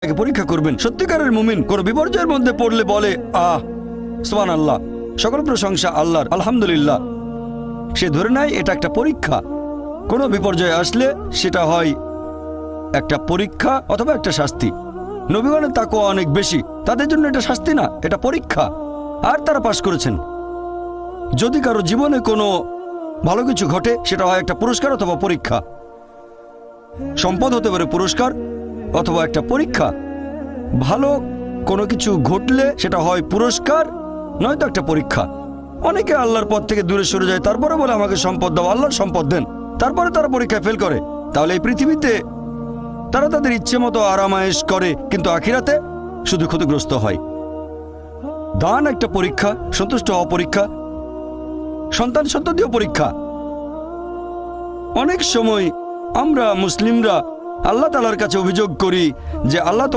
পরীক্ষা করবেন। সত্যিকারের মুমিন কোন বিপর্যয়ের মধ্যে পড়লে বলে সুবহানাল্লাহ, সকল প্রশংসা আল্লাহর, আলহামদুলিল্লাহ। সে ধরে নেয় এটা একটা পরীক্ষা। কোনো বিপর্যয় আসলে সেটা হয় একটা পরীক্ষা অথবা একটা শাস্তি। নবীগণের তাকওয়া অনেক বেশি, তাদের জন্য এটা শাস্তি না, এটা পরীক্ষা, আর তারা পাশ করেছেন। যদি কারো জীবনে কোনো ভালো কিছু ঘটে সেটা হয় একটা পুরস্কার অথবা পরীক্ষা। সম্পদ হতে পারে পুরস্কার অথবা একটা পরীক্ষা। ভালো কোনো কিছু ঘটলে সেটা হয় পুরস্কার নয়তো একটা পরীক্ষা। অনেকে আল্লাহর পথ থেকে দূরে সরে যায়, তারপরে বলে আমাকে সম্পদ দাও, আল্লাহর সম্পদ দেন, তারপরে তারা পরীক্ষায় ফেল করে। তাহলে এই পৃথিবীতে তারা তাদের ইচ্ছে মতো আরামায়েশ করে, কিন্তু আখিরাতে শুধু ক্ষতিগ্রস্ত হয়। দান একটা পরীক্ষা, সন্তুষ্ট হওয়া পরীক্ষা, সন্তান সন্ততিও পরীক্ষা। অনেক সময় আমরা মুসলিমরা আল্লাহ তাআলার কাছে অভিযোগ করি যে আল্লাহ